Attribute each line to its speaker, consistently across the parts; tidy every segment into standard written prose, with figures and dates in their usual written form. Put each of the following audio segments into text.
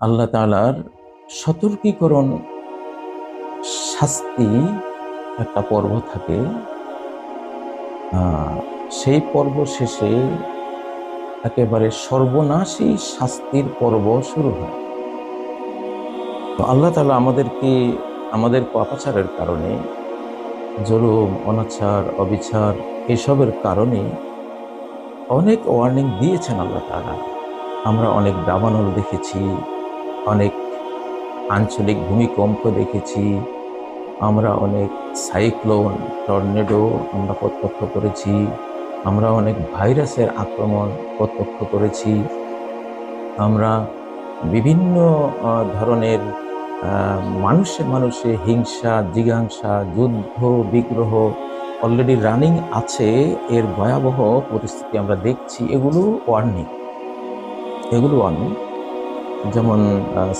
Speaker 1: আল্লাহ তাআলার সতর্কীকরণ শাস্তি একটা পর্ব থাকে। সেই পর্ব শেষে একেবারে সর্বনাশী শাস্তির পর্ব শুরু হয়। তো আল্লাহ তাআলা আমাদেরকে আমাদের পাপাচারের কারণে, জুলুম, অনাচার, অবিচার এসবের কারণে অনেক ওয়ার্নিং দিয়েছেন আল্লাহ তাআলা। আমরা অনেক দাবানল দেখেছি, অনেক আঞ্চলিক ভূমিকম্প দেখেছি, আমরা অনেক সাইক্লোন, টর্নেডো আমরা প্রত্যক্ষ করেছি, আমরা অনেক ভাইরাসের আক্রমণ প্রত্যক্ষ করেছি, আমরা বিভিন্ন ধরনের মানুষে মানুষে হিংসা, জিজ্ঞাসা, যুদ্ধ, বিগ্রহ অলরেডি রানিং আছে। এর ভয়াবহ পরিস্থিতি আমরা দেখছি। এগুলো ওয়ার্নিং। যেমন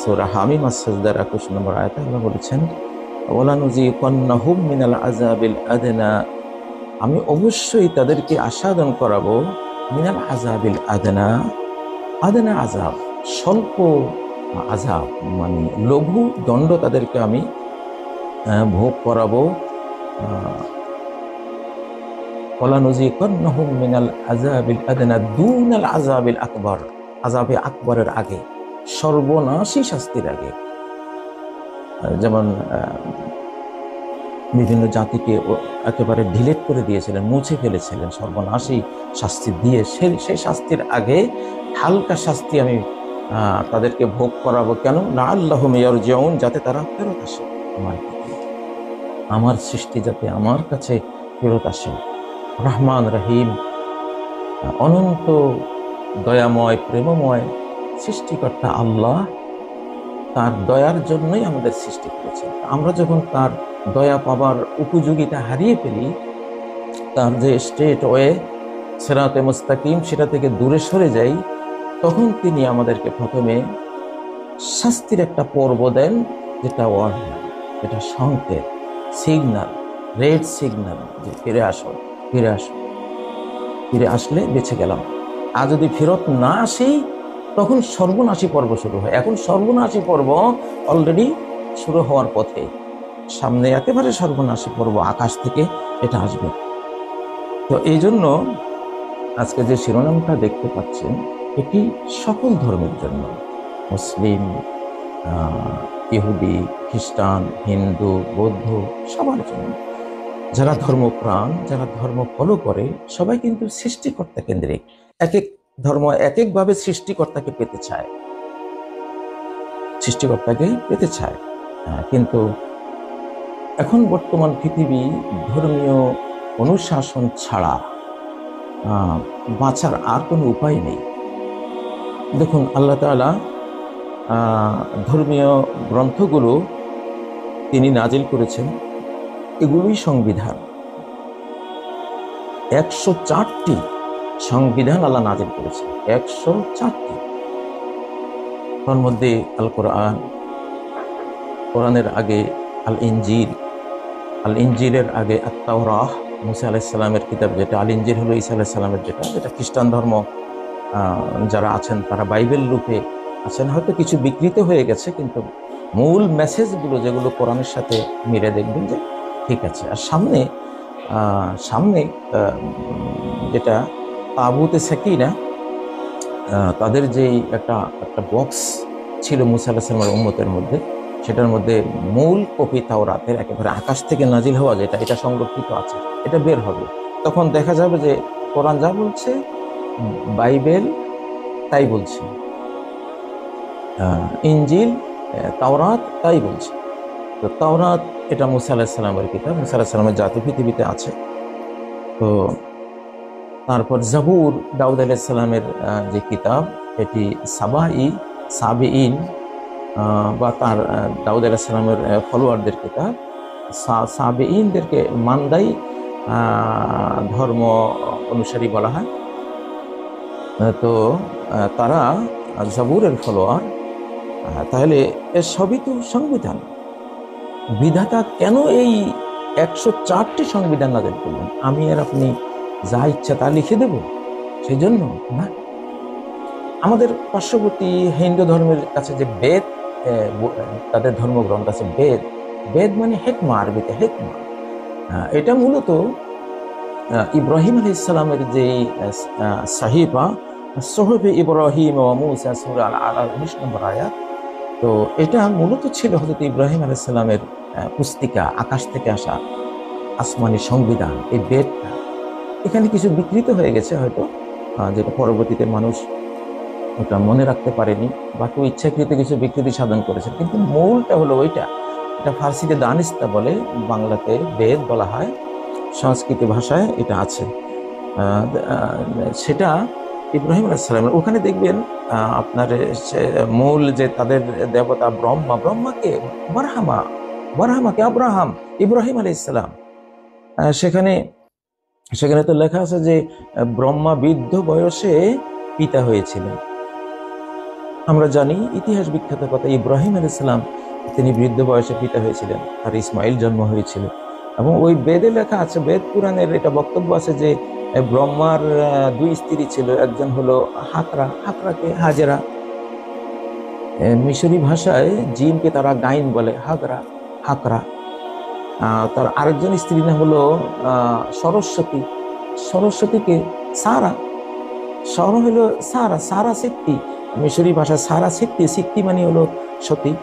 Speaker 1: সূরা হামিম আস-সাজদার 21 নম্বর আয়াতে আল্লাহ বলেছেন, ওয়ালানুযিকান্নাহুম মিনাল আযাবিল আদনা, আমি অবশ্যই তাদেরকে আস্বাদন করাবো মিনাল আযাবিল আদনা। আদনা আযাব, স্বল্প আযাব, মানে লঘু দণ্ড তাদেরকে আমি ভোগ করাবো। ওয়ালানুযিকান্নাহুম মিনাল আযাবিল আদনা দুনাল আযাবিল আকবার, আযাবে আকবরের আগে, সর্বনাশী শাস্তির আগে। যেমন বিভিন্ন জাতিকে একেবারে ডিলিট করে দিয়েছিলেন, মুছে ফেলেছিলেন সর্বনাশী শাস্তি দিয়ে। সেই শাস্তির আগে হালকা শাস্তি আমি তাদেরকে ভোগ করাবো। কেন? লাআল্লাহুম ইয়ারজিউন, যাতে তারা ফেরত আসে আমার দিকে, আমার সৃষ্টি যাতে আমার কাছে ফেরত আসে। রহমান রহিম, অনন্ত দয়াময়, প্রেমময় সৃষ্টিকর্তা আল্লাহ, তার দয়ার জন্যই আমাদের সৃষ্টি করেছেন। আমরা যখন তার দয়া পাবার উপযোগিতা হারিয়ে ফেলি, তার যে স্ট্রেট ওয়ে, সিরাতে মুস্তাকিম, সেটা থেকে দূরে সরে যাই, তখন তিনি আমাদেরকে প্রথমে শাস্তির একটা পর্ব দেন, যেটা ওয়ার্নিং, যেটা সংকেত, সিগন্যাল, রেড সিগন্যাল, যে ফিরে আসো, ফিরে আসো, ফিরে আসলে বেঁচে গেলাম। আর যদি ফেরত না আসি, তখন সর্বনাশী পর্ব শুরু হয়। এখন সর্বনাশী পর্ব অলরেডি শুরু হওয়ার পথে, সামনে একেবারে সর্বনাশী পর্ব আকাশ থেকে এটা আসবে। তো এই জন্য আজকে যে শিরোনামটা দেখতে পাচ্ছেন, এটি সকল ধর্মের জন্য, মুসলিম, ইহুদি, খ্রিস্টান, হিন্দু, বৌদ্ধ, সবার জন্য। যারা ধর্মপ্রাণ, যারা ধর্ম ফলো করে, সবাই কিন্তু সৃষ্টিকর্তা কেন্দ্রিক। এক এক ধর্ম এক একভাবে সৃষ্টিকর্তাকে পেতে চায়, সৃষ্টিকর্তাকে পেতে চায়। কিন্তু এখন বর্তমান পৃথিবী ধর্মীয় অনুশাসন ছাড়া বাঁচার আর কোনো উপায় নেই। দেখুন, আল্লাহ তাআলা ধর্মীয় গ্রন্থগুলো তিনি নাজিল করেছেন, এগুলোই সংবিধান। 104টি সংবিধান আল্লাহ নাজিল করেছেন, 104টি। তার মধ্যে আল কোরআন, কোরআনের আগে আল ইনজিল, আল ইনজিলের আগে আত তাওরাহ, মুসা আলাইহিস সালামের কিতাব যেটা, আল ইনজিল হলো ঈসা আলাইহিস সালামের যেটা, যেটা খ্রিস্টান ধর্ম যারা আছেন তারা বাইবেল রূপে আছেন। হয়তো কিছু বিকৃত হয়ে গেছে, কিন্তু মূল মেসেজগুলো যেগুলো কোরআনের সাথে মিলে দেখবেন যে ঠিক আছে। আর সামনে সামনে যেটা তাবুতে সাকিনা, তাদের যেই একটা একটা বক্স ছিল মুসা আলাইহিস সালামের উম্মতের মধ্যে, সেটার মধ্যে মূল কপি তাওরাতের একেবারে আকাশ থেকে নাজিল হওয়া যেটা, এটা সংরক্ষিত আছে। এটা বের হবে, তখন দেখা যাবে যে কোরআন যা বলছে, বাইবেল তাই বলছে, ইনজিল, তাওরাত তাই বলছে। তো তাওরাত এটা মুসা আলাইহিস সালামের কিতাব, মুসা আলাইহিস সালামের জাতি পৃথিবীতে আছে। তো তারপর জাবুর, দাউদ আলাইহিস সালামের যে কিতাব, এটি সাবিঈন বা তার দাউদ আলাইহিস সালামের ফলোয়ারদের কিতাব। সাবিঈনদেরকে মান্দাই ধর্ম অনুসারী বলা হয়। তো তারা জাবুরের ফলোয়ার। তাহলে এর সবই তো সংবিধান। বিধাতা কেন এই 104টি সংবিধান নাজিল করলেন? আমি আর আপনি যা ইচ্ছা তা লিখে দেব সেই জন্য না। আমাদের পার্শ্ববর্তী হিন্দু ধর্মের কাছে যে বেদ, তাদের ধর্মগ্রন্থ আছে বেদ। বেদ মানে হেকমা, আরবিতে হেকমা। এটা মূলত ইব্রাহিম আলাইহিস সালামের যে সাহিফা, সোহফে ইব্রাহিম ও মূসা, সূরা আল আরাফ 19 নম্বর আয়াত। তো এটা মূলত ছিল হযরত ইব্রাহিম আলাইহিস সালামের পুস্তিকা, আকাশ থেকে আসা আসমানি সংবিধান, এই বেদটা। এখানে কিছু বিকৃত হয়ে গেছে হয়তো, যেটা পরবর্তীতে মানুষ ওটা মনে রাখতে পারেনি বা কেউ ইচ্ছাকৃত কিছু বিকৃতি সাধন করেছে, কিন্তু মূলটা হলো ওইটা। এটা ফার্সিতে দানিস্তা বলে, বাংলাতে বেদ বলা হয়, সংস্কৃত ভাষায় এটা আছে। আহ, আহ, সেটা ইব্রাহিম আলাইহিস সালামের ওখানে দেখবেন। আপনার মূল যে তাদের দেবতা ব্রহ্মা, ব্রহ্মাকে বারহামা, বারহামাকে আব্রাহাম, ইব্রাহিম আলাইহিস সালাম। সেখানে সেখানে তো লেখা আছে যে ব্রহ্মা বৃদ্ধ বয়সে পিতা হয়েছিলেন। আমরা জানি ইতিহাস বিখ্যাত কথা, ইব্রাহিম আলাইহিস সালাম তিনি বৃদ্ধ বয়সে পিতা হয়েছিলেন, আর ইসমাইল জন্ম হয়েছিল। এবং ওই বেদে লেখা আছে, বেদ পুরাণের এটা বক্তব্য আছে যে ব্রহ্মার দুই স্ত্রী ছিল, একজন হলো হাকরা, হাকরাকে হাজেরা, মিশরি ভাষায় জিনকে তারা গাইন বলে, হাগরা, হাকরা। তার আরেকজন স্ত্রীর নাম হলো সরস্বতী, সরস্বতীকে সারা, সর হলো সারা, সারা সিদ্ধি, মিশরি ভাষা সারা সিদ্ধি, সিদ্ধি মানে হলো সতী।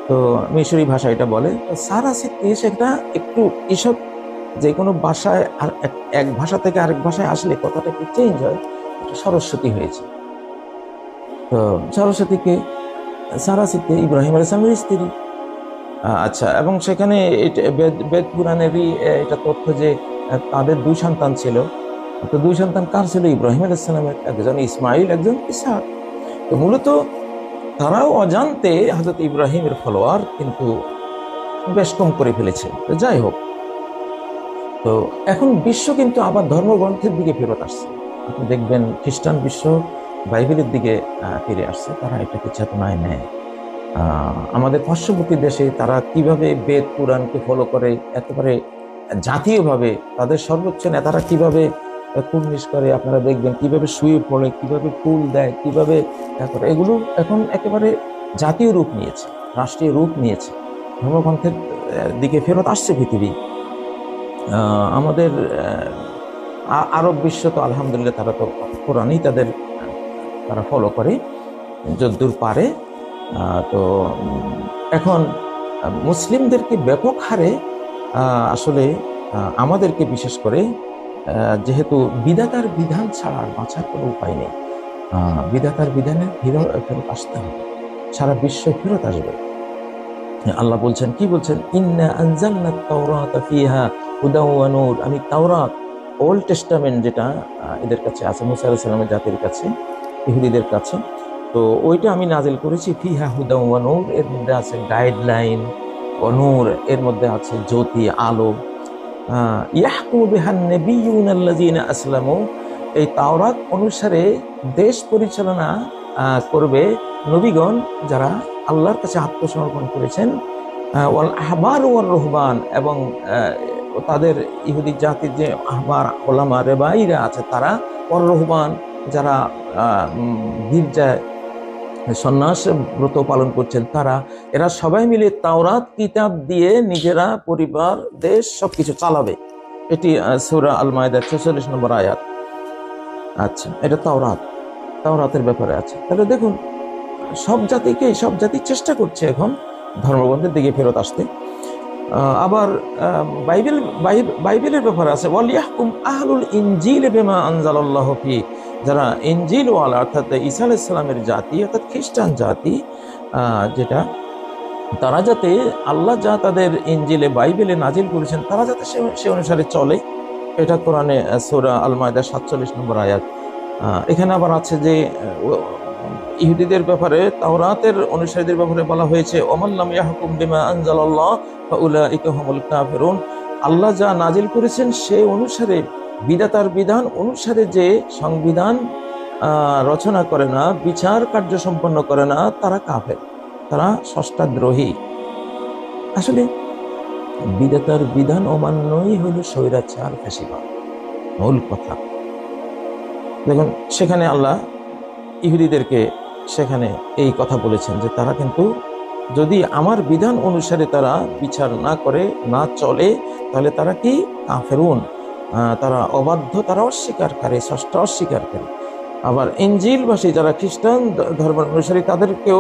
Speaker 1: তো মিশরি ভাষা এটা বলে সারা সিদ্ধি। সেটা একটু এসব যে কোনো ভাষায় এক ভাষা থেকে আরেক ভাষায় আসলে কথাটা একটু চেঞ্জ হয়, সরস্বতী হয়েছে। তো সরস্বতীকে সারা সিদ্ধি ইব্রাহিম আলাইহিস সালামের স্ত্রী। আচ্ছা, এবং সেখানে বেদ পুরাণেরই এটা তথ্য যে তাদের দুই সন্তান ছিল। তো দুই সন্তান কার ছিল? ইব্রাহিম আলাইহিস সালামের, একজন ইসমাইল, একজন ইসহাক। তো মূলত তারাও অজান্তে হযরত ইব্রাহিমের ফলোয়ার, কিন্তু বেশ কম করে ফেলেছে। তো যাই হোক, তো এখন বিশ্ব কিন্তু আবার ধর্মগ্রন্থের দিকে ফেরত আসছে। আপনি দেখবেন খ্রিস্টান বিশ্ব বাইবেলের দিকে ফিরে আসছে, তারা এটাকে চেতনায় নেয়। আমাদের পার্শ্ববর্তী দেশে তারা কিভাবে বেদ পুরাণকে ফলো করে, একেবারে জাতীয়ভাবে তাদের সর্বোচ্চ নেতারা কিভাবে কুর্নিশ করে, আপনারা দেখবেন কিভাবে শুয়ে পড়ে, কিভাবে ফুল দেয়, কিভাবে করে, এগুলো এখন একেবারে জাতীয় রূপ নিয়েছে, রাষ্ট্রীয় রূপ নিয়েছে। ধর্মগ্রন্থের দিকে ফেরত আসছে পৃথিবী। আমাদের আরব বিশ্ব তো আলহামদুলিল্লাহ তারা তো কোরআনই তারা ফলো করে যদ্দূর পারে। তো এখন মুসলিমদেরকে ব্যাপক হারে আসলে আমাদেরকে বিশেষ করে, যেহেতু বিধাতার বিধান ছাড়া বাঁচার কোনো উপায় নেই, বিধাতার বিধানে ফেরত আসতে হবে, সারা বিশ্ব ফেরত আসবে। আল্লাহ বলছেন, কি বলছেন? ইন্না আনজালনাত তাওরাতা ফিহা হুদাও ওয়া নূর। আমি তাওরাত, ওল্ড টেস্টামেন্ট, যেটা এদের কাছে আছে, মুসা আলাইহিস সালামের জাতির কাছে, ইহুদিদের কাছে, তো ওইটা আমি নাজিল করেছি। ফিহা হুদাও ওয়া নূর, এর মধ্যে আছে গাইডলাইন, ও নূর, এর মধ্যে আছে জ্যোতি, আলো। ইয়াহকুমু বিহান নাবিয়্যুনা আল্লাযীনা আসলামু, এই তাওরাত অনুসারে দেশ পরিচালনা করবে নবীগণ যারা আল্লাহর কাছে আত্মসমর্পণ করেছেন। ওয়াল আহবার ওয়ার রুহবান, এবং তাদের ইহুদি জাতির যে আহবার, ওলামা, রেবাইরা আছে তারা, ওয়ার রুহবান যারা গির্জায় সন্ন্যাস ব্রত পালন করছেন তারা, এরা সবাই মিলে তাওরাত কিতাব দিয়ে নিজেরা, পরিবার, দেশ সবকিছু চালাবে। এটি সূরা আল মাইদার 46 নম্বর আয়াত। আচ্ছা, এটা তাওরাতের ব্যাপারে আছে। তাহলে দেখুন, সব জাতি চেষ্টা করছে এখন ধর্মগ্রন্থের দিকে ফেরত আসতে। আবার বাইবেলের ব্যাপারে আছে, ওয়ালিয়াহকুম আহলুল ইনজিল বিমা আনজালাল্লাহু ফি, যারা ইনজিল ওয়ালা, অর্থাৎ ঈসা আলাইহিস সালামের জাতি, অর্থাৎ খ্রিস্টান জাতি, যেটা, তারা যাতে আল্লাহ যা তাদের ইনজিলে, বাইবেলে নাজিল করেছেন, তারা যাতে সে অনুসারে চলে। এটা কোরআনে সূরা আল মাইদা 47 নম্বর আয়াত। এখানে আবার আছে যে ইহুদিদের ব্যাপারে, তাওরাতের অনুসারীদের ব্যাপারে বলা হয়েছে, ওমাল্লাম ইয়াহকুম বিমা আনজালাল্লাহ ফাউলাইকা হুমুল কাফিরুন। আল্লাহ যা নাজিল করেছেন সে অনুসারে, বিধাতার বিধান অনুসারে যে সংবিধান রচনা করে না, বিচার কার্য সম্পন্ন করে না, তারা কাফের, তারা স্রষ্টাদ্রোহী। আসলে বিধাতার বিধান অমান্যই হলো ইহুদিদেরকে সেখানে এই কথা বলেছেন যে তারা কিন্তু যদি আমার বিধান অনুসারে তারা বিচার না করে, না চলে, তাহলে তারা কি কাফেরুন, তারা অবাধ্য, তারা অস্বীকারী, স্রষ্টা অস্বীকারী। আবার ইনজিলবাসী যারা খ্রিস্টান ধর্মের অনুসারী তাদেরকেও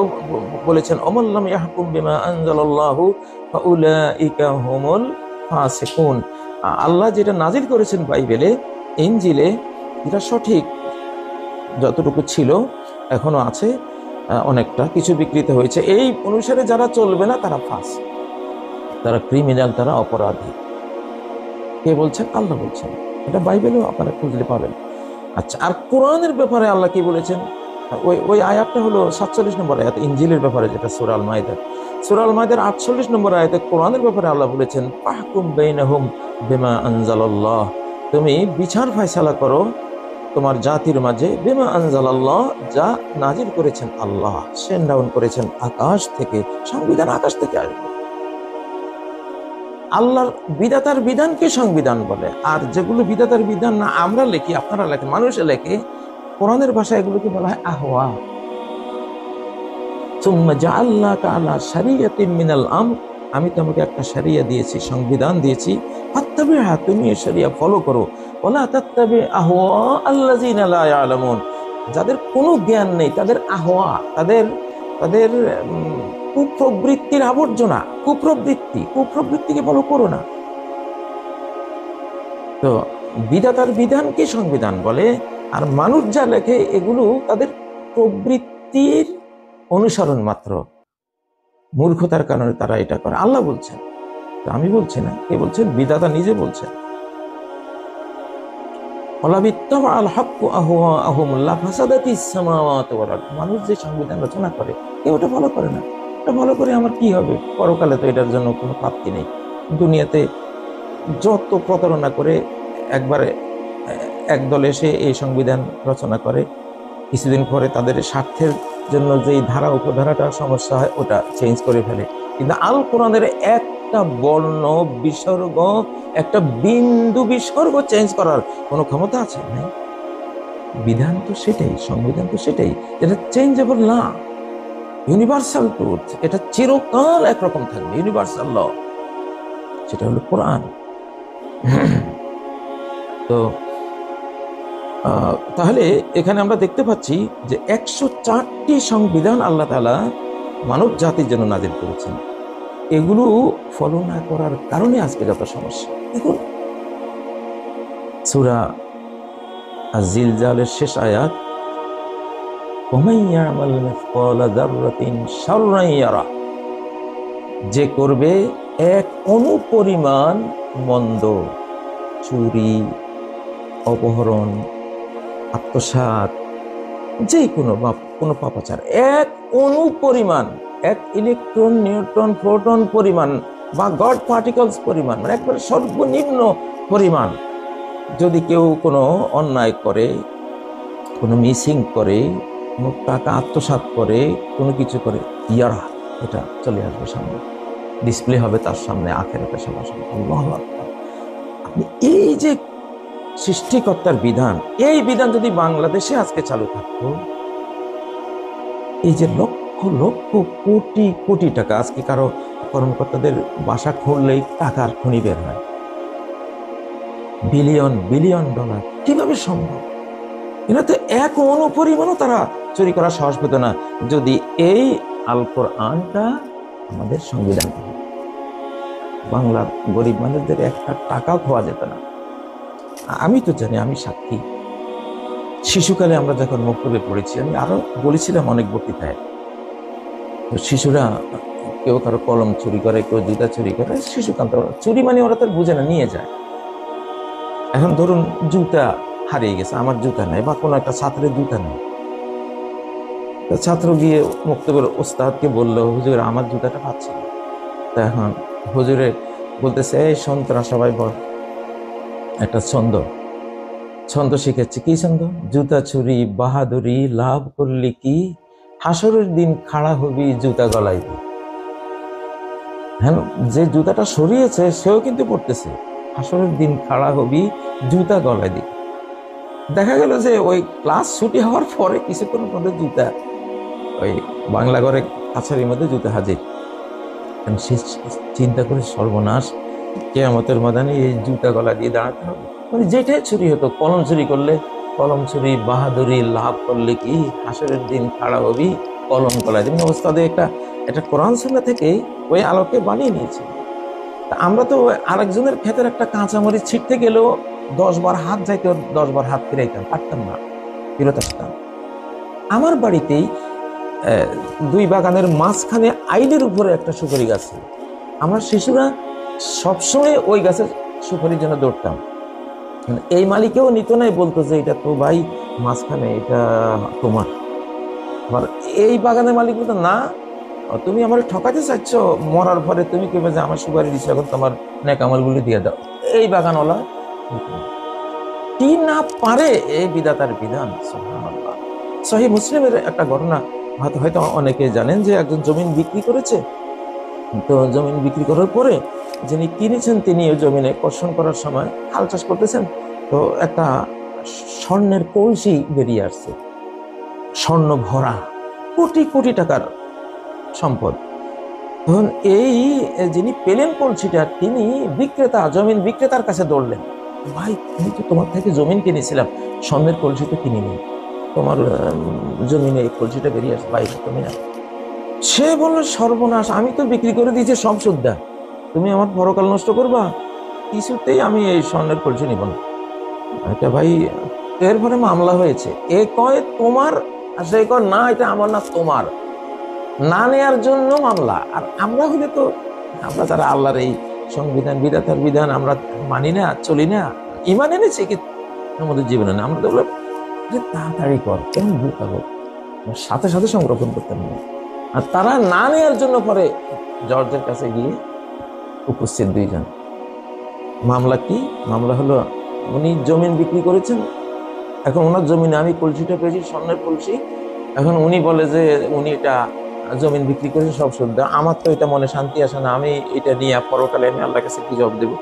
Speaker 1: বলেছেন অমাল্লাম ইয়াহকুম বিমা আনজালাল্লাহু ফাউলাইকা হুমুল ফাসিকুন। আল্লাহ যেটা নাজিল করেছেন বাইবেলে, ইনজিলে, এটা সঠিক, যতটুকু ছিল এখনো আছে, অনেকটা কিছু বিকৃত হয়েছে, এই অনুসারে যারা চলবে না তারা ফাসিক, তারা ক্রিমিনাল, তারা অপরাধী। কে বলছেন? আল্লাহ বলছেন। এটা বাইবেলেও আপনারা খুঁজলে পাবেন। আচ্ছা, আর কোরআনের ব্যাপারে আল্লাহ কি বলেছেন? ওই আয়াতটা হলো 47 নম্বর আয়াত, ইনজিলের ব্যাপারে, যেটা সূরা আল মাইদা। সূরা আল মাইদার 48 নম্বর আয়াতে কোরআনের ব্যাপারে আল্লাহ বলেছেন ফাহকুম বাইনাহুম বিমা আনজালাল্লাহ, তুমি বিচার ফয়সালা করো তোমার জাতির মাঝে, বিমা আনজালাল্লাহ, যা নাজিল করেছেন আল্লাহ, সেন্ড ডাউন করেছেন আকাশ থেকে, সংবিধান আকাশ থেকে আসবে। আল্লাহর বিধাতার বিধানকে সংবিধান বলে, আর যেগুলো বিধাতার বিধান না আমরা লেখি, আপনারা লেখেন, মানুষে লেখে, কোরআনের ভাষায় এগুলোকে বলা হয় আহওয়া। সুম্মা জাআলনাকা আলা শারিয়াতিন মিনাল আমর, আমি তোমাকে একটা শরিয়া দিয়েছি, সংবিধান দিয়েছি, ফাত্তাবিহা, তুমি এই শরিয়া ফলো করো, ওয়ালা তাত্তাবি আহওয়া আল্লাযিনা লা ইয়ালামুন, যাদের কোনো জ্ঞান নেই, তাদের আহওয়া, তাদের তাদের কুপ্রবৃত্তির আবর্জনা, কুপ্রবৃত্তিকে ফলো করো না। তো বিধাতার বিধানকে সংবিধান বলে, আর মানুষ যা লেখে এগুলো তাদের প্রবৃত্তির অনুসরণ মাত্র, মূর্খতার কারণে তারা এটা করে। আল্লাহ বলছেন, আমি বলছি না, কে বলছেন? বিধাতা নিজে বলছেন। মানুষ যে সংবিধান রচনা করে কেউ ওটা ফলো করে না। এটা ফলো করে আমার কি হবে? পরকালে তো এটার জন্য কোনো প্রাপ্তি নেই। দুনিয়াতে যত প্রতারণা করে, একবারে একদল এসে এই সংবিধান রচনা করে, কিছুদিন পরে তাদের স্বার্থের জন্য যেই ধারা উপধারাটা সমস্যা হয় ওটা চেঞ্জ করে ফেলে। কিন্তু আল কোরআনের একটা বর্ণ বিসর্গ, একটা বিন্দু বিসর্গ চেঞ্জ করার কোনো ক্ষমতা আছে না। বিধান তো সেটাই, সংবিধান তো সেটাই, এটা চেঞ্জেবল না, ইউনিভার্সাল ট্রুথ, এটা চিরকাল একরকম থাকবে, ইউনিভার্সাল ল, সেটা হলো কোরআন। তো তাহলে এখানে আমরা দেখতে পাচ্ছি যে 104টি সংবিধান আল্লাহ তাআলা মানব জাতির জন্য নাজিল করেছেন। এগুলো ফলো না করার কারণে আজকে যত সমস্যা। দেখুন সূরা আয-জিলজালের শেষ আয়াত, ওমান ইয়ামাল মিসকালা যাররাতিন শাররান ইয়ারা, যে করবে এক অণু পরিমাণ মন্দ, চুরি, অপহরণ, আত্মসাৎ, যে কোনো পাপাচার, এক অণু পরিমাণ, এক ইলেকট্রন, নিউট্রন, প্রোটন পরিমাণ বা গড পার্টিকলস পরিমাণ, মানে একবারে সর্বনিম্ন পরিমাণ, যদি কেউ কোনো অন্যায় করে, কোনো মিসিং করে, কোনো টাকা আত্মসাৎ করে, কোনো কিছু করে, ইয়ারা, এটা চলে আসবে সামনে, ডিসপ্লে হবে তার সামনে, আখিরাতে সবার সামনে। আল্লাহু আকবার। আপনি এই যে সৃষ্টিকর্তার বিধান, এই বিধান যদি বাংলাদেশে আজকে চালু থাকতো, এই যে লক্ষ লক্ষ কোটি কোটি টাকা, আজকে কারো কর্মকর্তাদের বাসা খুললেই টাকার খনি বের হয়, বিলিয়ন বিলিয়ন ডলার, কিভাবে সম্ভব? এটা তো এক অনুপরিমাণও তারা চুরি করার সাহস পেত না যদি এই আল কোরআনটা আমাদের সংবিধান হতো। বাংলার গরিব মানুষদের একটা টাকাও খোয়া যেত না। আমি তো জানি, আমি সাক্ষী। শিশুকালে আমরা যখন মক্তবে পড়েছি, আমি আরো বলেছিলাম অনেক বক্তৃতায়, তো শিশুরা কেউ কারো কলম চুরি করে, কেউ জুতা চুরি করে, শিশুকান্ত চুরি মানে ওরা তো বুঝে না, নিয়ে যায়। এখন ধরুন জুতা হারিয়ে গেছে, আমার জুতা নেই, বা কোনো একটা ছাত্রের জুতা নেই, ছাত্র গিয়ে মক্তবের ওস্তাদকে বললো, হুজুর আমার জুতাটা পাচ্ছি না। তা এখন হুজুরে বলতেছে, এই সন্তরা সবাই বল, একটা ছন্দ শিখেছে। কি ছন্দ? জুতা চুরি বাহাদুরি লাভ করলি কি, হাসরের দিন খাড়া হবি জুতা গলায় দি। হ্যাঁ, যে জুতাটা সরিয়েছে সেও কিন্তু পড়তেছে, হাসরের দিন খাড়া হবি জুতা গলায় দি। দেখা গেল যে ওই ক্লাস ছুটি হওয়ার পরে কিছুক্ষণ মধ্যে জুতা ওই বাংলা ঘরে কাছারির মধ্যে জুতা হাজির। কারণ সে চিন্তা করে সর্বনাশ, কেয়ামতের ময়দানে এই জুতা গলা দিয়ে দাঁড়াতে হবে। মানে যেটাই চুরি হতো, কলম চুরি করলে কলম চুরি, বাহাদুরি লাভ করলে কি হাসরের দিন খাড়া হবি কলম গলায় দিন অবস্থা দিয়ে একটা একটা কোরআন সুন্নাহ থেকে ওই আলোকে বানিয়ে নিয়েছে। তা আমরা তো আরেকজনের ক্ষেতের একটা কাঁচামরিচ ছিটতে গেলেও 10 বার হাত যাইতে 10 বার হাত ফিরাইতাম, পারতাম না, ফিরত আসতাম। আমার বাড়িতেই দুই বাগানের মাঝখানে আইলের উপরে একটা সুপারি গাছ ছিল। আমরা শিশুরা সবসময় ওই গাছের সুপারির জন্য দৌড়তাম। মানে এই মালিকেও নিত নাই, বলতো যে এটা তো ভাই মাঝখানে, এটা তোমার। আবার এই বাগানের মালিক বলতো না, তুমি আমার ঠকাতে চাচ্ছ, মরার পরে তুমি কেবে যে আমার সুপারি দিচ্ছ, এখন তোমার নেকামলগুলি দিয়ে দাও। এই বাগানওয়ালা কি না পারে, এই বিধাতার বিধান। সুবহানাল্লাহ। সহিহ মুসলিমের একটা ঘটনা হয়তো হয়তো অনেকে জানেন, যে একজন জমিন বিক্রি করেছে। তো জমিন বিক্রি করার পরে যিনি কিনেছেন তিনি ওই জমিনে কর্ষণ করার সময় হাল চাষ করতেছেন। তো একটা স্বর্ণের কলসি বেরিয়ে আসছে, স্বর্ণ ভরা, কোটি কোটি টাকার সম্পদ। তখন এই যিনি পেলেন কলসিটা, তিনি বিক্রেতা, জমিন বিক্রেতার কাছে দৌড়লেন, ভাই আমি তো তোমার থেকে জমিন কিনেছিলাম, স্বর্ণের কলসি তো কিনিনি, তোমার জমিনে এই কলসিটা বেরিয়ে আসছে, ভাই তুমি না। সে বলল সর্বনাশ, আমি তো বিক্রি করে দিয়েছি সব সুদ্ধা, তুমি আমার পরকাল নষ্ট করবা, কিছুতেই আমি এই স্বর্ণের কলসি নিব না। এটা ভাই, এরপরে মামলা হয়েছে। এ কয় তোমার, আর সে কয় না এটা আমার না তোমার, না নেয়ার জন্য মামলা। আর আমরা হলে তো, আমরা যারা আল্লাহর এই সংবিধান, বিধাতার বিধান আমরা মানি না, চলি না, ইমান এনেছি কি আমাদের জীবনে না, আমরা তো বলে তাড়াতাড়ি কর, কেন বুকাবো, সাথে সাথে সংরক্ষণ করতে হবে। আর তারা না নেওয়ার জন্য পরে জর্জের কাছে গিয়ে উপস্থিত দুইজন। মামলা কি? মামলা হলো উনি জমিন বিক্রি করেছেন, এখন ওনার জমিনে আমি কলসিটা পেয়েছি, স্বর্ণের কলসি। এখন উনি বলে যে উনি এটা জমিন বিক্রি করেছেন সব শুদ্ধ, আমার তো এটা মনে শান্তি আসে না, আমি এটা নিয়ে পরকালে আমি আল্লাহর কাছে কি জবাব দেবো।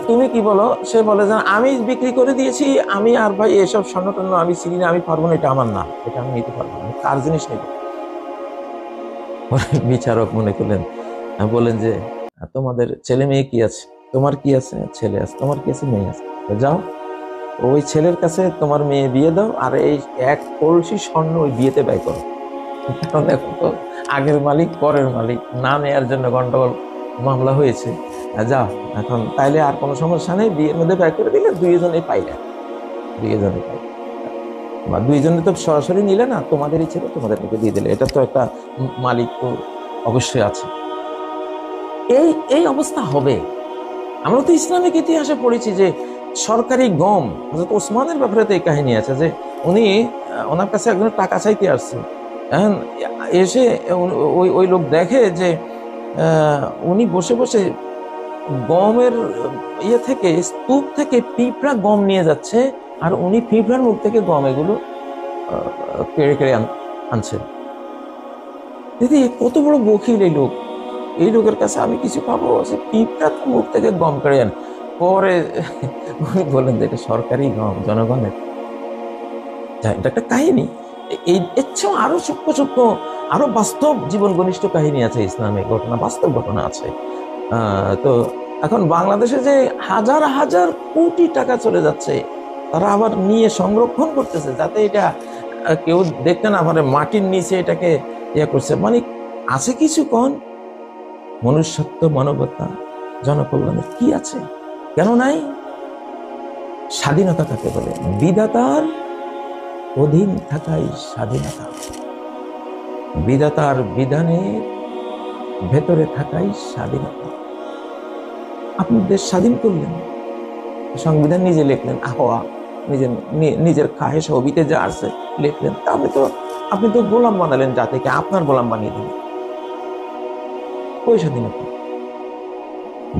Speaker 1: তুমি কি বলো? সে বলে যে আমি বিক্রি করে দিয়েছি, আমি আর ভাই এসব স্বর্ণ টন্য আমি চিনি না, আমি পারবো না, এটা আমার না, এটা আমি নিতে পারবো না, আমি কার জিনিস নেব। বিচারক মনে করলেন, বলেন যে তোমাদের ছেলে মেয়ে কি আছে? তোমার কি আছে? ছেলে আছে। তোমার কি আছে? মেয়ে আছে। তো যাও, ওই ছেলের কাছে তোমার মেয়ে বিয়ে দাও, আর এই এক কলসি স্বর্ণ ওই বিয়েতে ব্যয় করো। এখন দেখো তো, আগের মালিক পরের মালিক, না নেয়ার জন্য গন্ডগোল, মামলা হয়েছে। যাও এখন, তাইলে আর কোনো সমস্যা নেই, বিয়ের মধ্যে ব্যয় করে দিলে দুইজনে পাইলে, দুইজনে পাই, বা দুইজনে তো সরাসরি নিলে না, তোমাদেরই ছিল, তোমাদেরকে দিয়ে দিলে, এটা তো একটা মালিক তো অবশ্যই আছে। এই এই অবস্থা হবে। আমরা তো ইসলামিক ইতিহাসে পড়েছি যে সরকারি গম, হযরত ওসমানের ব্যাপারে তো এই কাহিনী আছে, যে উনি ওনার কাছে একজন টাকা চাইতে আসছে। এখন এসে ওই ওই লোক দেখে যে উনি বসে বসে গমের ইয়ে থেকে, স্তূপ থেকে পিঁপড়া গম নিয়ে যাচ্ছে, আর উনি পিঁপড়ার মুখ থেকে গম এগুলো কেড়ে কেড়ে আনছেন। দিদি কত বড় বখিল এই লোক, এই লোকের কাছে আমি কিছু পাবো? সে পিঁপড়া মুখ থেকে গম কেড়ে আন। পরে উনি বলেন যে এটা সরকারি গম, জনগণের। এটা একটা কাহিনী। এই এর চেয়েও আরো সূক্ষ্ম সূক্ষ্ম, আরো বাস্তব জীবন ঘনিষ্ঠ কাহিনী আছে, ইসলামিক ঘটনা, বাস্তব ঘটনা আছে। তো এখন বাংলাদেশে যে হাজার হাজার কোটি টাকা চলে যাচ্ছে, তারা আবার নিয়ে সংরক্ষণ করতেছে যাতে এটা কেউ দেখতে না পারে, মাটির নিচে এটাকে ইয়ে করছে। মানে আছে কিছু কোন মনুষ্যত্ব, মানবতা, জনকল্যাণের কি আছে? কেন নাই? স্বাধীনতা কাকে বলে? বিধাতার অধীন থাকাই স্বাধীনতা, বিধাতার বিধানের ভেতরে থাকাই স্বাধীনতা। আপনি দেশ স্বাধীন করলেন, সংবিধান নিজে লিখলেন, আহ্বা নিজের নিজের খাহে ছবিতে যা আছে লিখলেন, আপনি তো গোলাম বানালেন, জাতিকে আপনার গোলাম বানিয়ে দিলেন। ওই স্বাধীনতা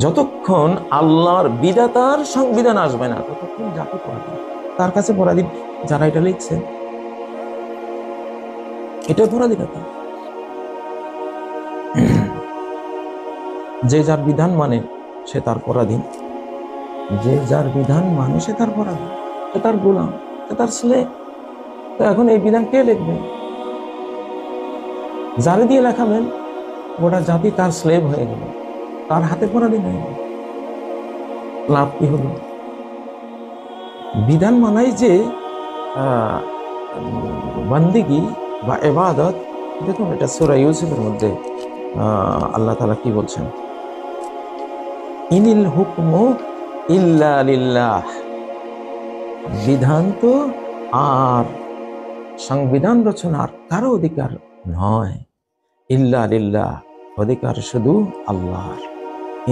Speaker 1: যতক্ষণ আল্লাহর বিধাতার সংবিধান আসবে না, ততক্ষণ জাতি পরাধীন। তার কাছে পরাধীন যারা এটা লিখছেন, এটা পরাধীনতা। যে যার বিধান মানে সে তার পরাধীন, যে যার বিধান মানে সে তার পরাধীন। তার গোলাম, তার স্লেভ। তো এখন এই বিধান কে লিখবে? যারে দিয়ে লেখাবেন গোটা জাতি তার স্লেভ হয়ে গেল, তার হাতে পরাধীন হয়ে গেল। লাভ কি হলো? বিধান মানাই যে বান্দিগি বা ইবাদত। দেখুন এটা সূরা ইউসুফের মধ্যে আল্লাহ তাআলা কি বলছেন, ইনিল হুকমু ইল্লা লিল্লাহ, বিধান তো আর সংবিধান রচনার কারো অধিকার নয়, ইল্লা লিল্লাহ, অধিকার শুধু আল্লাহর।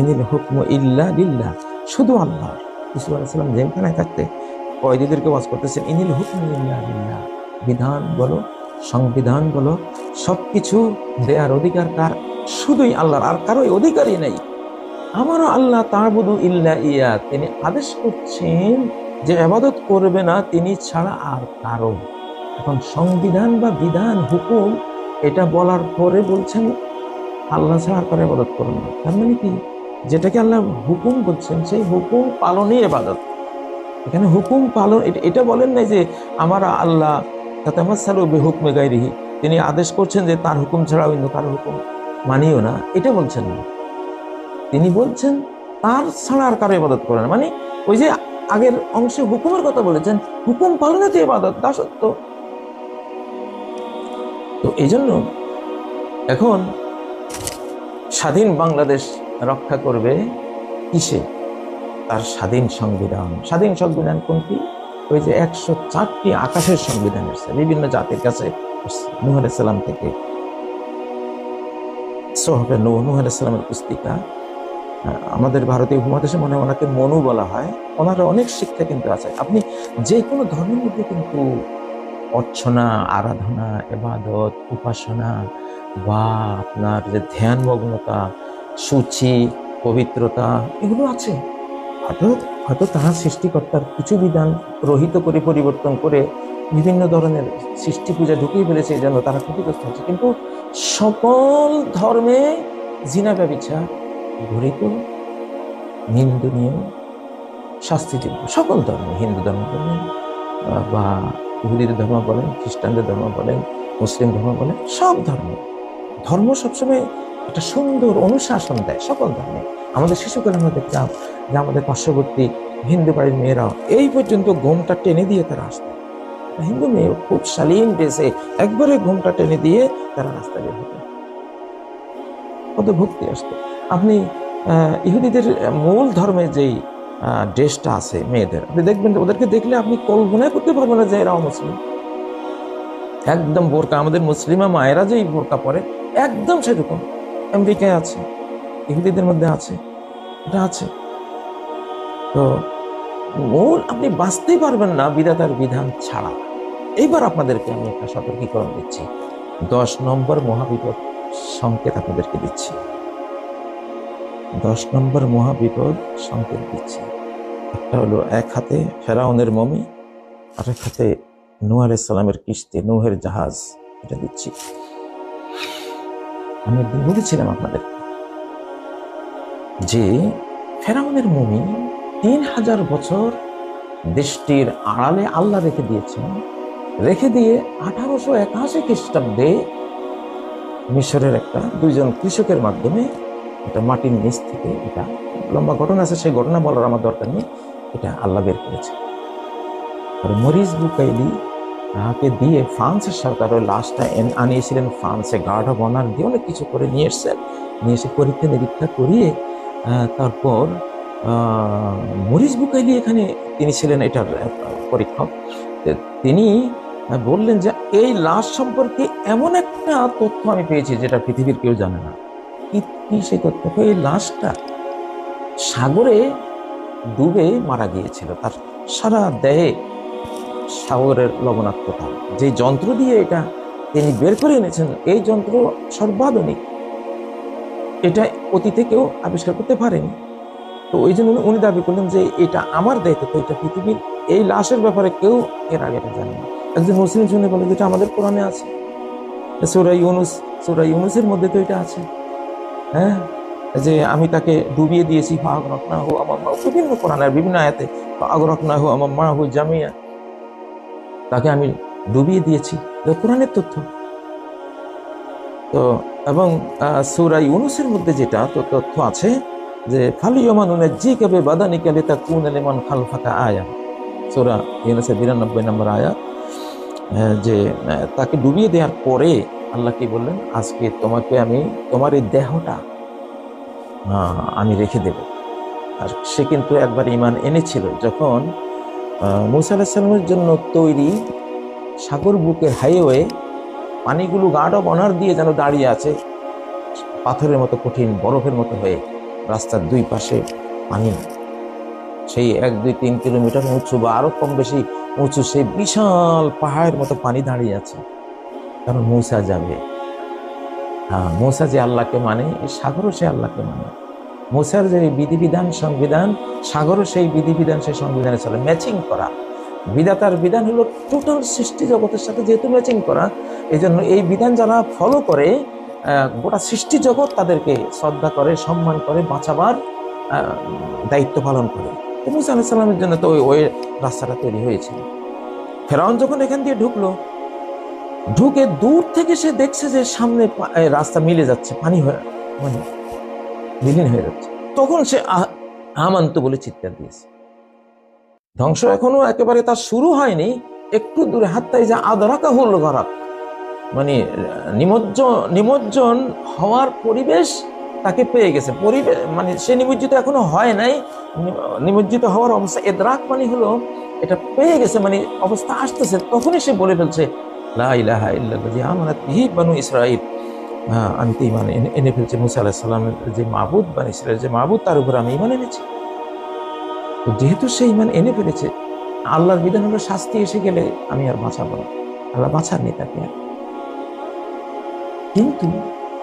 Speaker 1: ইনিল হুকমু ইল্লা লিল্লাহ, শুধু আল্লাহর। ইউসুফ আলাইহিস সালাম জেলখানায় থাকতে কয়েদিদেরকে ওয়াজ করতেছেন, ইনিল হুকমু ইল্লা লিল্লাহ, বিধান বলো, সংবিধান বলো, সবকিছু দেয়ার অধিকার কার? শুধুই আল্লাহর, আর কারোই অধিকারই নেই। আমারও আল্লাহ তা'বুদু ইল্লা ইয়া, তিনি আদেশ করছেন যে ইবাদত করবে না তিনি ছাড়া আর কারো। এখন সংবিধান বা বিধান, হুকুম, এটা বলার পরে বলছেন আল্লাহ ছাড়া আর কারো ইবাদত করুন না। তার মানে কি, যেটাকে আল্লাহ হুকুম বলছেন সেই হুকুম পালনই ইবাদত। এখানে হুকুম পালন, এটা বলেন নাই যে আমার আল্লাহ তাতামাসসালু বিহুকমি গায়রিহি, তিনি আদেশ করছেন যে তার হুকুম ছাড়া অন্য কারো হুকুম মানিও না, এটা বলছেন না। তিনি বলছেন তার ছাড়া আর কারো ইবাদত করে না। মানে ওই যে আগের অংশে হুকুমের কথা বলেছেন, হুকুম পালনে তো ইবাদত, দাসত্ব। তো এই জন্য এখন স্বাধীন বাংলাদেশ রক্ষা করবে কিসে? তার স্বাধীন সংবিধান। স্বাধীন সংবিধান কোনটি? ওই যে 104টি আকাশের সংবিধান এসেছে বিভিন্ন জাতির কাছে, নূহ আলাইহিস সালাম থেকে। সোহবে নূহ আলাইহিস সালামের পুস্তিকা, আমাদের ভারতীয় উপমহাদেশে মনে ওনাকে মনু বলা হয়। ওনার অনেক শিক্ষা কিন্তু আছে। আপনি যে কোনো ধর্মের মধ্যে কিন্তু অর্চনা, আরাধনা, ইবাদত, উপাসনা বা আপনার যে ধ্যানমগ্নতা, সূচি, পবিত্রতা, এগুলো আছে। হয়তো হয়তো তারা সৃষ্টিকর্তার কিছু বিধান রহিত করে, পরিবর্তন করে বিভিন্ন ধরনের সৃষ্টি পূজা ঢুকিয়ে ফেলেছে, এই জন্য তারা ক্ষতিগ্রস্ত হচ্ছে। কিন্তু সকল ধর্মে জিনা ব্যভিচার ঘৃত, নিন্দনীয়, শাস্তিযোগ্য। সকল ধর্মে, হিন্দু ধর্ম বলেন বা ইহুদিদের ধর্ম বলেন, খ্রিস্টানদের ধর্ম বলেন, মুসলিম ধর্ম বলেন, সব ধর্ম ধর্ম সবসময় একটা সুন্দর অনুশাসন দেয় সকল ধর্মে। আমাদের শিশুকালে আমরা দেখতাম যে আমাদের পার্শ্ববর্তী হিন্দু বাড়ির মেয়েরা এই পর্যন্ত ঘোমটা টেনে দিয়ে তারা আসতো। হিন্দু মেয়ে খুব শালীন ড্রেসে একবারে ঘোমটা টেনে দিয়ে তারা রাস্তায় বের হতো, কত ভক্তি আসতো। আপনি ইহুদিদের মূল ধর্মে যেই ড্রেসটা আছে মেয়েদের, আপনি দেখবেন ওদেরকে দেখলে আপনি কল্পনাই করতে পারবেন না যে এরাও মুসলিম। একদম বোরকা, আমাদের মুসলিমা মায়েরা যেই বোরকা পরে একদম সেরকম আমেরিকায় আছে, ইহুদিদের মধ্যে আছে, এটা আছে। তো মূল আপনি বাঁচতেই পারবেন না বিধাতার বিধান ছাড়া। এইবার আপনাদেরকে আমি একটা সতর্কীকরণ দিচ্ছি, 10 নম্বর মহাবিপদ সংকেত আপনাদেরকে দিচ্ছি। 10 নম্বর মহাবিপদ সংকেত দিচ্ছি। একটা হলো, এক হাতে ফেরাউনের মমি, আর এক হাতে নূহ আলাইহিস সালামের কিস্তি, নূহের জাহাজ, এটা দিচ্ছি। আমি একদিন বলেছিলাম আপনাদের যে ফেরাউনের মমি 3000 বছর দেশটির আড়ালে আল্লাহ রেখে দিয়েছেন। রেখে দিয়ে 1881 খ্রিস্টাব্দে মিশরের দুইজন কৃষকের মাধ্যমে এটা মাটির নিচ থেকে, এটা লম্বা ঘটনা আছে, সেই ঘটনা বলার আমার দরকার নেই, এটা আল্লাহ বের করেছে। মরিস বুকাইলি তাকে দিয়ে ফ্রান্সের সরকার ওই লাশটা আনিয়েছিলেন ফ্রান্সে, গার্ড অফ অনার দিয়ে অনেক কিছু করে নিয়ে এসছেন। নিয়ে এসে পরীক্ষা নিরীক্ষা করিয়ে তারপর মরিস বুকাইলি এখানে তিনি ছিলেন এটার পরীক্ষক। তিনি বললেন যে এই লাশ সম্পর্কে এমন একটা তথ্য আমি পেয়েছি যেটা পৃথিবীর কেউ জানে না। কি সেই তথ্য? এই লাশটা সাগরে ডুবে মারা গিয়েছিল, তার সারা দেহে সাগরের লবণাক্ততা। যে যন্ত্র দিয়ে এটা তিনি বের করে এনেছেন, এই যন্ত্র সর্বাধুনিক, এটা অতীতে কেউ আবিষ্কার করতে পারেনি। তো ওই জন্য উনি দাবি করলেন যে এটা আমার দায়িত্ব, তো এটা পৃথিবীর এই লাশের ব্যাপারে কেউ এর আগে এটা জানে না। একজন মুসলিম শুনে বলে যেটা আমাদের কোরআনে আছে, সূরা ইউনূসের মধ্যে তো এটা আছে। হ্যাঁ, যে আমি তাকে ডুবিয়ে দিয়েছি, বিভিন্ন কোরআনের বিভিন্ন আয়াতে ফাগরাকনাহু ওয়া মান মাআহু জামিয়া, তাকে আমি ডুবিয়ে দিয়েছি, কোরআনের তথ্য। তো এবং সূরা ইউনূসের মধ্যে যেটা তো তথ্য আছে যে ফালিয়াউমা নুনাজ্জিকা বিবাদানিকা লিতাকুনা লিমান খালফাকা আয়া, সূরা ইউনূসের 92 নম্বর আয়াত। যে তাকে ডুবিয়ে দেওয়ার পরে আল্লাহ কি বললেন, আজকে তোমাকে আমি তোমার এই দেহটা আমি রেখে দেব। আর সে কিন্তু একবার ঈমান এনেছিল যখন মূসা আলাইহিস সালামের জন্য তৈরি সাগর বুকের হাইওয়ে, পানিগুলো গার্ড অফ অনার দিয়ে যেন দাঁড়িয়ে আছে, পাথরের মতো কঠিন, বরফের মতো হয়ে রাস্তার দুই পাশে পানি, সেই 1-2-3 কিলোমিটার উঁচু বা আরো কম বেশি উঁচু সেই বিশাল পাহাড়ের মতো পানি দাঁড়িয়ে আছে। কারণ মূসা যাবে, মূসা যে আল্লাহকে মানে, এই সাগরও সে আল্লাহকে মানে। মূসার যে বিধিবিধান সংবিধান, সাগরও সেই বিধিবিধান সেই সংবিধানে চলে, ম্যাচিং করা। বিধাতার বিধান হলো টোটাল সৃষ্টি জগতের সাথে যেহেতু ম্যাচিং করা, এই জন্য এই বিধান যারা ফলো করে গোটা সৃষ্টি জগৎ তাদেরকে শ্রদ্ধা করে, সম্মান করে, বাঁচাবার দায়িত্ব পালন করে। মূসা আলাইহিস সালামের জন্য তো ওই রাস্তাটা তৈরি হয়েছিল। ফেরাউন যখন এখান দিয়ে ঢুকলো, ঢুকে দূর থেকে সে দেখছে যে সামনে রাস্তা মিলে যাচ্ছে, পানি হয়ে মানে বিলীন হয়ে যাচ্ছে, তখন সে আমান্ত বলে চিৎকার দিয়েছে। ধ্বংস এখনো একেবারে তার শুরু হয়নি, একটু দূরে হাত্তাই যা আদরাকাহুল গরাক, মানে নিমজ্জন হওয়ার পরিবেশ তাকে পেয়ে গেছে। পরিবেশ মানে সে নিমজ্জিত এখনো হয় নাই, নিমজ্জিত হওয়ার অবস্থা, এদরাক মানে হলো এটা পেয়ে গেছে, মানে অবস্থা আসতেছে, তখনই সে বলে ফেলছে লা ইলাহা ইল্লাল্লাযী আমানাত বিহি বানু ইসরাঈল। আমি তো ঈমান এনে ফেলছি, মূসা আলাইহিস সালামের যে মাবুদ, বানি ইসরাঈলের যে মাবুদ, তার উপর আমি ঈমান এনেছি। তো যেহেতু সে ঈমান এনে ফেলেছে, আল্লাহর বিধান হলো শাস্তি এসে গেলে আমি আর বাঁচাবো না, আল্লাহ বাঁচাননি তাকে। কিন্তু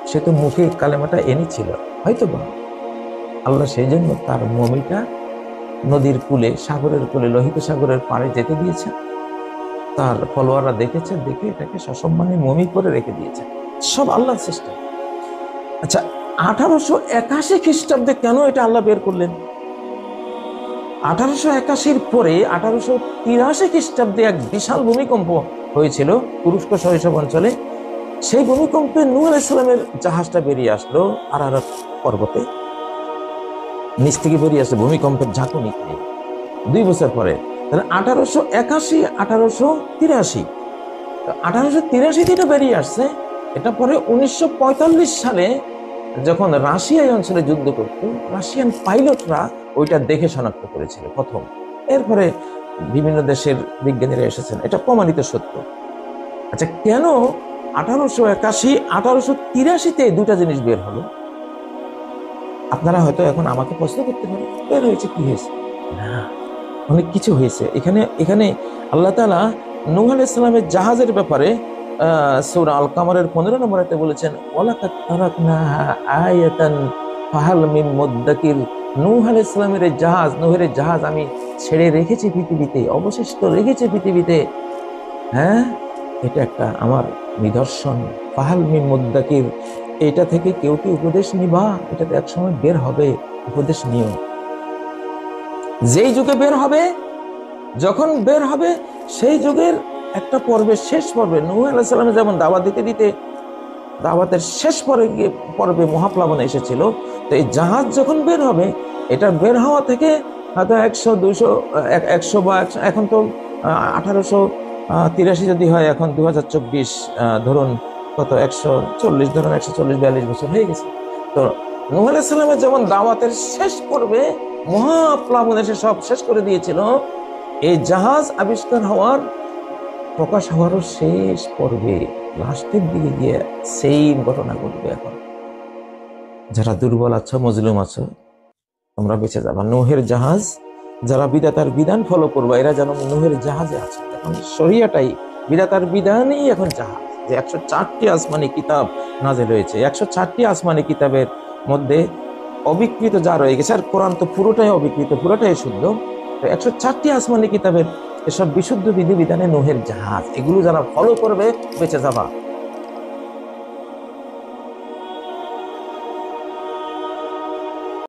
Speaker 1: সে তো মুখে কালেমাটা এনেছিল, হয়তো বা আল্লাহ সেই জন্য তার মমিটা নদীর কূলে, সাগরের কূলে, লোহিত সাগরের পাড়ে যেতে দিয়েছে। তার ফলোয়াররা দেখেছে, দেখে এটাকে সসম্মানে মমি করে রেখে দিয়েছে। সব আল্লাহর সিস্টেম। আচ্ছা, 1881 খ্রিস্টাব্দে কেন এটা আল্লাহ বের করলেন? 1881 পরে 1883 খ্রিস্টাব্দে এক বিশাল ভূমিকম্প হয়েছিল তুরস্ক সহ এসব অঞ্চলে। সেই ভূমিকম্পে নূহ আলাইহিস সালামের জাহাজটা বেরিয়ে আসলো আরারাত পর্বতে, নিচ থেকে বেরিয়ে আসলো ভূমিকম্পের ঝাঁকুনি খেয়ে 2 বছর পরে। তাহলে 1881, 1883, 1883 এটা বেরিয়ে আসছে। এটা পরে 1945 সালে যখন রাশিয়া এই অঞ্চলে যুদ্ধ করত, রাশিয়ান পাইলটরা ওইটা দেখে শনাক্ত করেছিল প্রথম। এরপরে বিভিন্ন দেশের বিজ্ঞানীরা এসেছেন, এটা প্রমাণিত সত্য। আচ্ছা, কেন 1881, 1883-তে দুটা জিনিস বের হলো? আপনারা হয়তো এখন আমাকে প্রশ্ন করতে পারেন, বের হয়েছে কি হয়েছে? না, অনেক কিছু হয়েছে। এখানে আল্লাহ তাআলা নূহ আলাইহিস সালামের জাহাজের ব্যাপারে সূরা আল কামারের 15 নম্বর আয়াতে বলেছেন, ওয়ালাকাদ তারাকনাহা আয়াতান ফাহাল মিন মুদ্দাকির। নূহ আলাইহিস সালামের জাহাজ, নূহের জাহাজ আমি ছেড়ে রেখেছি পৃথিবীতে, অবশিষ্ট রেখেছি পৃথিবীতে। হ্যাঁ, এটা একটা আমার নিদর্শন। ফাহাল মিন মুদ্দাকির, এটা থেকে কেউ কি উপদেশ নিবা? এটা তো একসময় বের হবে, উপদেশ নিও। যেই যুগে বের হবে, যখন বের হবে, সেই যুগের একটা পর্বের শেষ পর্বে নূহ আলাইহিস সালাম যেমন দাওয়াত দিতে দিতে দাওয়াতের শেষ পর্বে মহাপ্লাবন এসেছিল। তো এই জাহাজ যখন বের হবে, এটা বের হওয়া থেকে হয়তো 100, 200, 100 বা এখন তো 1883 যদি হয়, এখন 2024, ধরুন কত 140, ধরুন 140-42 বছর হয়ে গেছে। তো নূহ আলাইহিস সালামের যেমন দাওয়াতের শেষ পর্বে মহাপ্লাবন এসে সব শেষ করে দিয়েছিল, এই জাহাজ আবিষ্কার হওয়ার, প্রকাশ হওয়ারও শেষ পর্বে, লাস্টের দিকে গিয়ে সেই ঘটনা ঘটবে। এখন যারা দুর্বল আছো, মজলুম আছো, তোমরা বেঁচে যাবা। নূহের জাহাজ, যারা বিধাতার বিধান ফলো করবা, এরা যেন নূহের জাহাজে আছে। এখন শরিয়াটাই, বিধাতার বিধানই এখন জাহাজ। যে 104টি আসমানি কিতাব নাযিল হয়েছে, 104টি আসমানি কিতাবের মধ্যে অবিকৃত যা রয়ে গেছে, আর কোরআন তো পুরোটাই অবিকৃত, পুরোটাই শুদ্ধ। 104টি আসমানি কিতাবের এসব বিশুদ্ধ বিধিবিধানে নূহের জাহাজ, এগুলো যারা ফলো করবে বেঁচে যাবা।